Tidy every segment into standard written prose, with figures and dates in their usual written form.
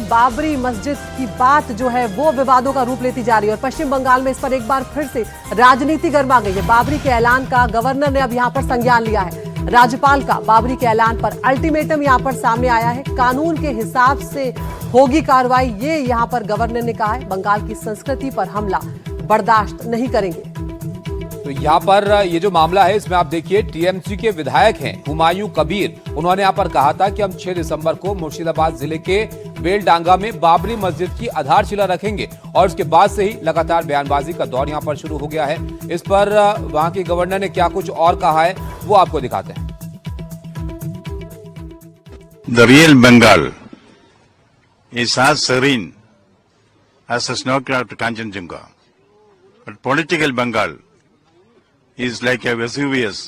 बाबरी मस्जिद की बात जो है वो विवादों का रूप लेती जा रही है और पश्चिम बंगाल में इस पर एक बार फिर से राजनीति गर्मा गई है। बाबरी के ऐलान का गवर्नर ने अब यहां पर संज्ञान लिया है। राज्यपाल का बाबरी के ऐलान पर अल्टीमेटम यहां पर सामने आया है। कानून के हिसाब से होगी कार्रवाई, ये यहां पर गवर्नर ने कहा है। बंगाल की संस्कृति पर हमला बर्दाश्त नहीं करेंगे। तो यहाँ पर ये जो मामला है इसमें आप देखिए टीएमसी के विधायक हैं हुमायूं कबीर, उन्होंने यहाँ पर कहा था कि हम 6 दिसंबर को मुर्शिदाबाद जिले के बेलडांगा में बाबरी मस्जिद की आधारशिला रखेंगे और उसके बाद से ही लगातार बयानबाजी का दौर यहाँ पर शुरू हो गया है। इस पर वहां के गवर्नर ने क्या कुछ और कहा है वो आपको दिखाते हैं। The real Bengal is as serene as a snow-capped Kanchenjunga, but political Bengal is like a Vesuvius,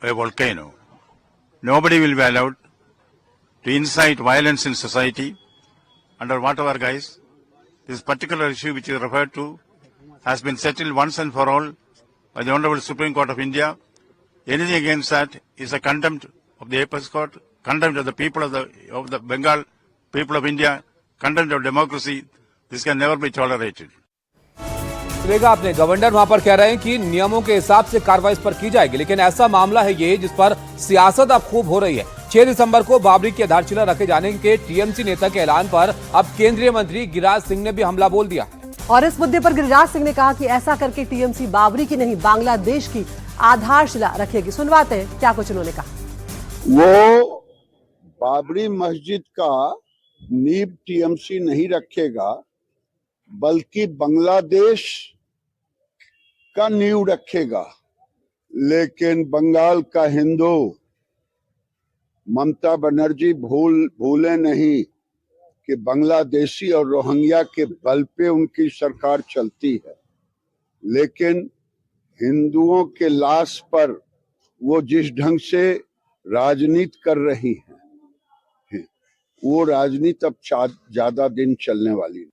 a volcano. Nobody will be allowed to incite violence in society under whatever guise. This particular issue which you referred to has been settled once and for all by the Honorable Supreme Court of India. Anything against that is a contempt of the Apex Court, contempt of the people of the Bengal, people of India, contempt of democracy. This can never be tolerated. देखा आपने, governor वहां पर कह रहे हैं कि नियमों के हिसाब से कार्रवाई इस पर की जाएगी, लेकिन ऐसा मामला है ये जिस पर सियासत अब खूब हो रही है। 6 दिसंबर को बाबरी की आधारशिला रखे जाने के टीएमसी नेता के ऐलान पर अब केंद्रीय मंत्री गिरिराज सिंह ने भी हमला बोल दिया और इस मुद्दे पर गिरिराज सिंह ने कहा कि ऐसा करके टीएमसी बाबरी की नहीं बांग्लादेश की आधारशिला रखेगी। सुनवाते हैं क्या कुछ उन्होंने कहा। वो बाबरी मस्जिद का नींव टीएमसी नहीं रखेगा, बल्कि बांग्लादेश का नींव रखेगा। लेकिन बंगाल का हिंदू ममता बनर्जी भूले नहीं कि बांग्लादेशी और रोहिंग्या के बल पे उनकी सरकार चलती है, लेकिन हिंदुओं के लाश पर वो जिस ढंग से राजनीति कर रही हैं, वो राजनीति अब ज्यादा दिन चलने वाली है।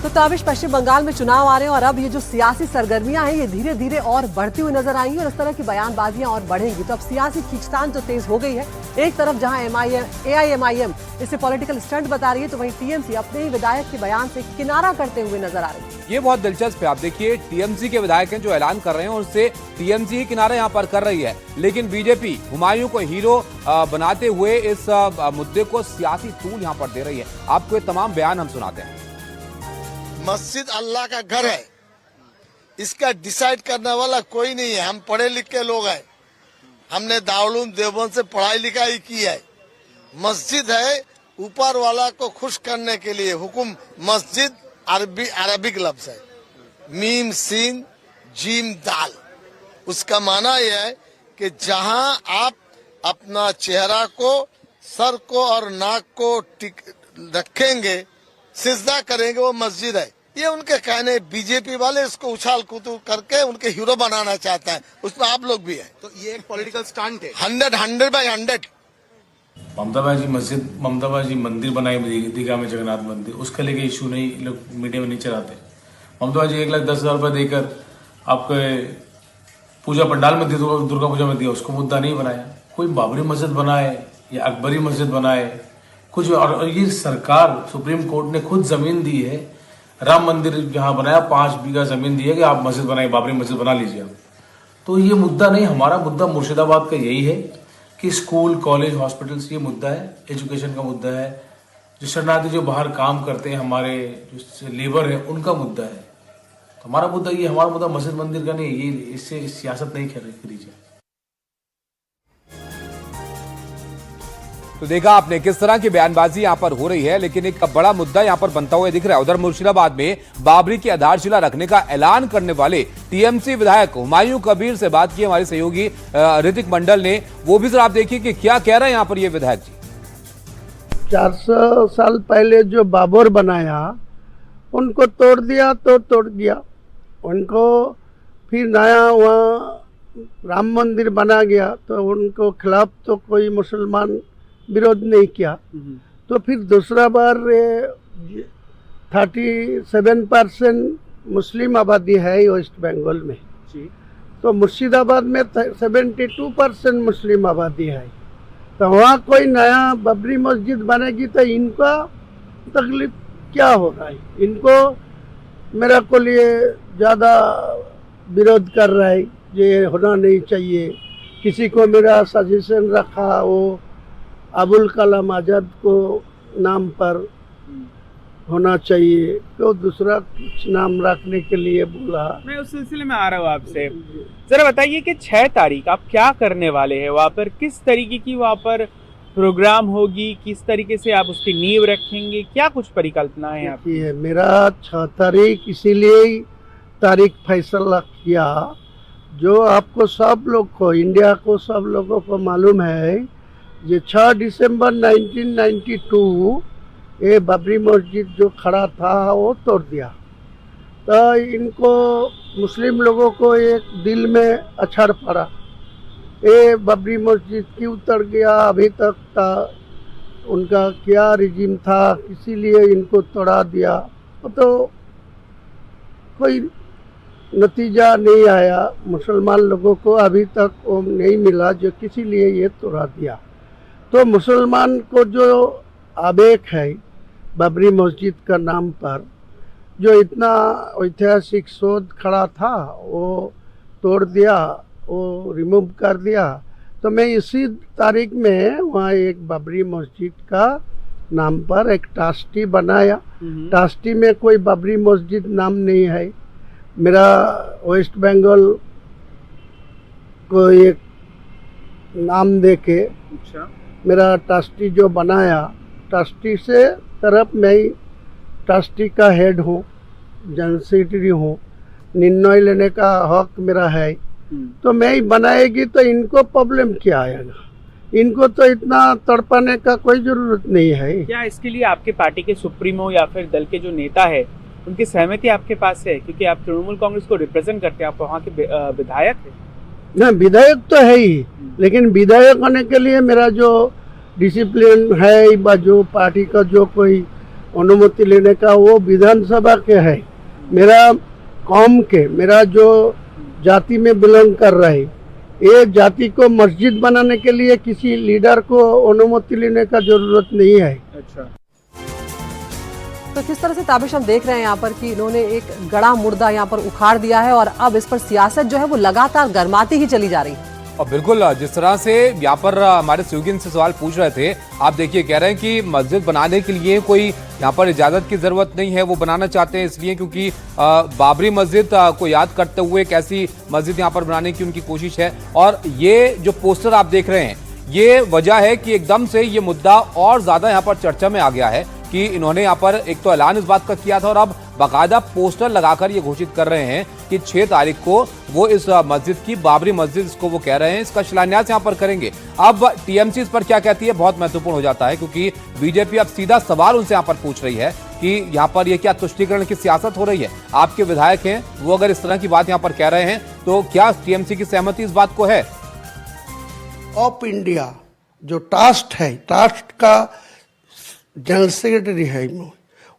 तो ताबिश पश्चिम बंगाल में चुनाव आ रहे हैं और अब ये जो सियासी सरगर्मियां हैं ये धीरे धीरे और बढ़ती हुई नजर आएंगी और इस तरह की बयानबाजियां और बढ़ेंगी। तो अब सियासी खींचतान जो तेज हो गई है, एक तरफ जहां एआईएमआईएम इसे पॉलिटिकल स्टंट बता रही है, तो वहीं टीएमसी अपने ही विधायक के बयान से किनारा करते हुए नजर आ रही है। ये बहुत दिलचस्प है। आप देखिए टीएमसी के विधायक हैं जो ऐलान कर रहे हैं, उससे टीएमसी ही किनारा यहाँ पर कर रही है, लेकिन बीजेपी हुमायूं को हीरो बनाते हुए इस मुद्दे को सियासी तूल यहाँ पर दे रही है। आपको ये तमाम बयान हम सुनाते हैं। मस्जिद अल्लाह का घर है, इसका डिसाइड करने वाला कोई नहीं है। हम पढ़े लिखे लोग हैं, हमने दारुल देवबंद से पढ़ाई लिखाई की है। मस्जिद है ऊपर वाला को खुश करने के लिए। हुकुम मस्जिद अरबिक लफ्ज है, मीम सीन जीम दाल। उसका माना यह है कि जहां आप अपना चेहरा को, सर को और नाक को रखेंगे, सिजदा करेंगे, वो मस्जिद है। ये उनके कहने, बीजेपी वाले इसको उछाल कूद करके उनके हीरो बनाना चाहता है, उसमें आप लोग भी है। तो ये एक पॉलिटिकल स्टंट है। 100/100। ममता जी मंदिर बनाई दीघा में, जगन्नाथ मंदिर, उसका लेके इशू नहीं, लोग मीडिया में नहीं चलाते। ममता जी 1,10,000 रुपए देकर आपके पूजा पंडाल में दुर्गा पूजा में दिया, उसको मुद्दा नहीं बनाया। कोई बाबरी मस्जिद बनाए या अकबरी मस्जिद बनाए कुछ, और ये सरकार सुप्रीम कोर्ट ने खुद जमीन दी है, राम मंदिर जहां बनाया 5 बीघा जमीन दी है कि आप मस्जिद बनाइए, बाबरी मस्जिद बना लीजिए आप। तो ये मुद्दा नहीं, हमारा मुद्दा मुर्शिदाबाद का यही है कि स्कूल कॉलेज हॉस्पिटल्स, ये मुद्दा है, एजुकेशन का मुद्दा है। जो शरणार्थी जो बाहर काम करते हैं, हमारे जो लेबर है, उनका मुद्दा है। तो हमारा मुद्दा ये, हमारा मुद्दा मस्जिद मंदिर का नहीं, ये इससे सियासत नहीं करीजिए। तो देखा आपने किस तरह की बयानबाजी यहाँ पर हो रही है, लेकिन एक बड़ा मुद्दा यहाँ पर बनता हुआ दिख रहा है। उधर मुर्शिदाबाद में बाबरी की आधारशिला रखने का ऐलान करने वाले टीएमसी विधायक हुमायूं कबीर से बात की हमारे सहयोगी ऋतिक मंडल ने। वो भी जरा आप देखिए कि क्या कह रहे हैं यहाँ पर ये विधायक जी। 400 साल पहले जो बाबर बनाया, उनको तोड़ दिया तो तोड़ दिया, उनको फिर नया वहाँ राम मंदिर बना गया, तो उनको खिलाफ तो कोई मुसलमान विरोध नहीं किया। तो फिर दूसरा बार 37% मुस्लिम आबादी है वेस्ट बंगाल में, तो मुर्शिदाबाद में 72% मुस्लिम आबादी है। तो वहाँ कोई नया बाबरी मस्जिद बनेगी तो इनका तकलीफ क्या होगा? इनको मेरा को लिए ज़्यादा विरोध कर रहा है, ये होना नहीं चाहिए। किसी को मेरा सजेशन रखा वो अबुल कलाम आज़ाद को नाम पर होना चाहिए, तो दूसरा कुछ नाम रखने के लिए बोला। मैं उस सिलसिले में आ रहा हूँ आपसे, जरा बताइए कि 6 तारीख आप क्या करने वाले हैं वहाँ पर? किस तरीके की वहाँ पर प्रोग्राम होगी, किस तरीके से आप उसकी नींव रखेंगे, क्या कुछ परिकल्पना है आपकी? देखिए, मेरा 6 तारीख इसीलिए ही तारीख फैसला किया, जो आपको सब लोग को, इंडिया को सब लोगों को मालूम है, ये 6 दिसंबर 1992 ये बाबरी मस्जिद जो खड़ा था वो तोड़ दिया। तो इनको मुस्लिम लोगों को एक दिल में अछड़ पड़ा, ये बाबरी मस्जिद क्यों तोड़ गया, अभी तक था उनका क्या रिजीम था, इसीलिए इनको तोड़ा दिया। तो कोई नतीजा नहीं आया, मुसलमान लोगों को अभी तक वो नहीं मिला जो किसी लिए ये तोड़ा दिया। तो मुसलमान को जो आवेग है बाबरी मस्जिद का नाम पर, जो इतना ऐतिहासिक शोध खड़ा था वो तोड़ दिया, वो रिमूव कर दिया। तो मैं इसी तारीख में वहाँ एक बाबरी मस्जिद का नाम पर एक ट्रस्टी बनाया। ट्रस्टी में कोई बाबरी मस्जिद नाम नहीं है। मेरा वेस्ट बंगाल को एक नाम देके मेरा ट्रस्टी जो बनाया, ट्रस्टी से तरफ मैं ही ट्रस्टी का हेड हूँ, जनरल सेक्रेटरी हूँ, निर्णय लेने का हक मेरा है। तो मैं ही बनाएगी तो इनको प्रॉब्लम क्या आएगा? इनको तो इतना तड़पाने का कोई जरूरत नहीं है। क्या इसके लिए आपके पार्टी के सुप्रीमो या फिर दल के जो नेता है उनकी सहमति आपके पास है? क्योंकि आप तृणमूल कांग्रेस को रिप्रेजेंट करते हैं, आप वहाँ के विधायक हैं। ना, विधायक तो है ही, लेकिन विधायक होने के लिए मेरा जो डिसिप्लिन है, जो पार्टी का जो कोई अनुमति लेने का, वो विधानसभा के है। मेरा कौम के, मेरा जो जाति में बिलोंग कर रहा है, ये जाति को मस्जिद बनाने के लिए किसी लीडर को अनुमति लेने का जरूरत नहीं है। अच्छा, तो किस तरह से ताबिश हम देख रहे हैं यहाँ पर कि इन्होंने एक गड़ा मुर्दा यहाँ पर उखाड़ दिया है और अब इस पर सियासत जो है वो लगातार गर्माती ही चली जा रही है। और बिल्कुल जिस तरह से यहाँ पर हमारे सहयोगी से सवाल पूछ रहे थे, आप देखिए कह रहे हैं कि मस्जिद बनाने के लिए कोई यहाँ पर इजाजत की जरूरत नहीं है, वो बनाना चाहते हैं इसलिए क्योंकि बाबरी मस्जिद को याद करते हुए एक ऐसी मस्जिद यहाँ पर बनाने की उनकी कोशिश है। और ये जो पोस्टर आप देख रहे हैं, ये वजह है कि एकदम से ये मुद्दा और ज्यादा यहाँ पर चर्चा में आ गया है कि इन्होंने यहाँ पर एक तो ऐलान इस बात का किया था और अब बाकायदा पोस्टर लगाकर ये घोषित कर रहे हैं कि 6 तारीख को वो इस मस्जिद की, बाबरी मस्जिद इसको वो कह रहे हैं, इसका शिलान्यास यहाँ पर करेंगे। अब टीएमसी इस पर क्या कहती है बहुत महत्वपूर्ण हो जाता है, क्योंकि बीजेपी अब सीधा सवाल उनसे यहाँ पर पूछ रही है कि यहाँ पर ये क्या तुष्टीकरण की सियासत हो रही है? आपके विधायक हैं, वो अगर इस तरह की बात यहाँ पर कह रहे हैं तो क्या टीएमसी की सहमति इस बात को है? ऑफ इंडिया जो ट्रस्ट है, ट्रस्ट का जनरल सेक्रेटरी है,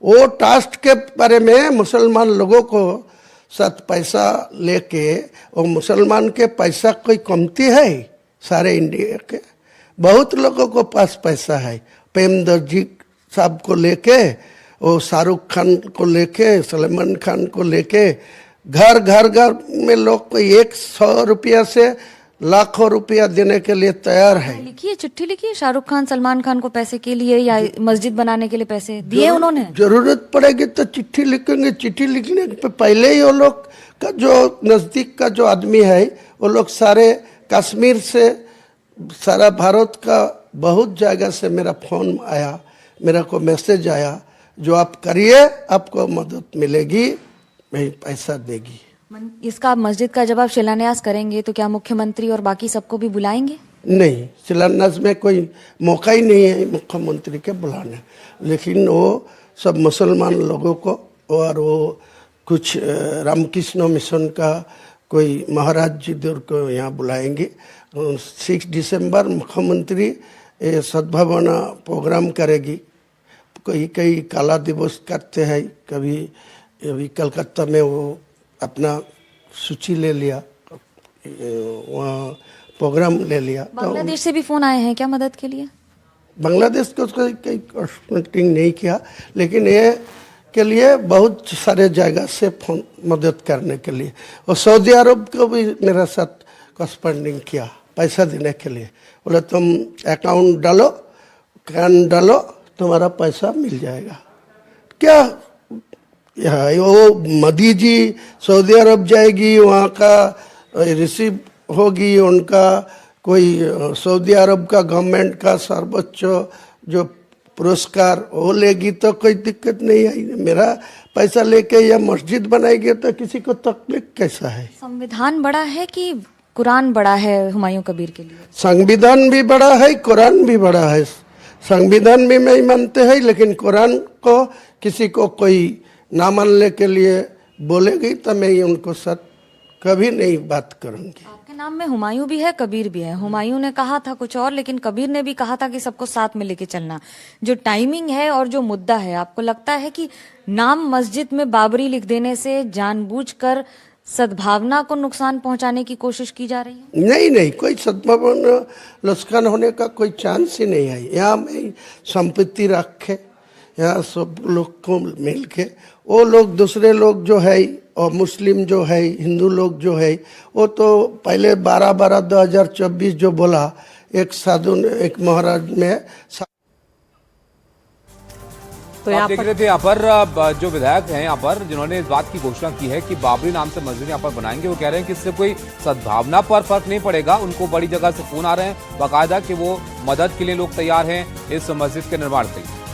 वो ट्रस्ट के बारे में मुसलमान लोगों को साथ पैसा लेके, वो मुसलमान के पैसा कोई कमती है? सारे इंडिया के बहुत लोगों को पास पैसा है। प्रेमदर जी साहब को लेके, वो शाहरुख खान को लेके, सलमान खान को लेके, घर घर घर में लोग को 100 रुपया से लाखों रुपया देने के लिए तैयार है। लिखिए, चिट्ठी लिखिए शाहरुख खान सलमान खान को पैसे के लिए या मस्जिद बनाने के लिए पैसे दिए उन्होंने। जरूरत पड़ेगी तो चिट्ठी लिखेंगे। चिट्ठी लिखने पे पहले ही वो लोग का जो नजदीक का जो आदमी है, वो लोग सारे कश्मीर से, सारा भारत का बहुत जगह से मेरा फोन आया, मेरा को मैसेज आया, जो आप करिए आपको मदद मिलेगी, मैं पैसा देगी। इसका मस्जिद का जब आप शिलान्यास करेंगे तो क्या मुख्यमंत्री और बाकी सबको भी बुलाएंगे? नहीं, शिलान्यास में कोई मौका ही नहीं है मुख्यमंत्री के बुलाने, लेकिन वो सब मुसलमान लोगों को और वो कुछ रामकृष्ण मिशन का कोई महाराज जी दूर को यहाँ बुलाएंगे। 6 दिसंबर मुख्यमंत्री सद्भावना प्रोग्राम करेगी। कई काला दिवस करते हैं, कभी अभी कलकत्ता में वो अपना सूची ले लिया, वहाँ प्रोग्राम ले लिया। तो बांग्लादेश से भी फोन आए हैं क्या मदद के लिए? बांग्लादेश को उसका कोई कॉन्टेक्टिंग नहीं किया, लेकिन ये के लिए बहुत सारे जगह से फोन मदद करने के लिए, और सऊदी अरब को भी मेरे साथ कॉरेस्पॉन्डिंग किया पैसा देने के लिए। बोले तुम अकाउंट डालो, कैन डालो, तुम्हारा पैसा मिल जाएगा। क्या वो मोदी जी सऊदी अरब जाएगी, वहाँ का रिसीव होगी, उनका कोई सऊदी अरब का गवर्नमेंट का सर्वोच्च जो पुरस्कार वो लेगी तो कोई दिक्कत नहीं आई। मेरा पैसा लेके या मस्जिद बनाएगी तो किसी को तकलीफ कैसा है? संविधान बड़ा है कि कुरान बड़ा है हुमायूं कबीर के लिए? संविधान भी बड़ा है, कुरान भी बड़ा है। संविधान भी नहीं मानते हैं, लेकिन कुरान को किसी को कोई ना मानने के लिए बोलेगी तो मैं उनको साथ कभी नहीं बात करूंगी। आपके नाम में हुमायूं भी है, कबीर भी है। हुमायूं ने कहा था कुछ और, लेकिन कबीर ने भी कहा था कि सबको साथ में लेके चलना। जो टाइमिंग है और जो मुद्दा है, आपको लगता है कि नाम मस्जिद में बाबरी लिख देने से जानबूझकर सद्भावना को नुकसान पहुंचाने की कोशिश की जा रही है? नहीं, कोई सद्भावना नुकसान होने का कोई चांस ही नहीं है। यहाँ में संपत्ति रखे, यहाँ सब लोग को मिल के, वो लोग दूसरे लोग जो है और मुस्लिम जो है, हिंदू लोग जो है, वो तो पहले 12/12/2024 जो बोला, एक साधु ने, एक महाराज में तो आप देख रहे थे यहाँ पर जो विधायक हैं यहाँ पर, जिन्होंने इस बात की घोषणा की है कि बाबरी नाम से मस्जिद यहाँ पर बनाएंगे, वो कह रहे हैं कि इससे कोई सद्भावना पर फर्क नहीं पड़ेगा। उनको बड़ी जगह से फोन आ रहे हैं बाकायदा कि वो मदद के लिए लोग तैयार हैं इस मस्जिद के निर्माण के लिए।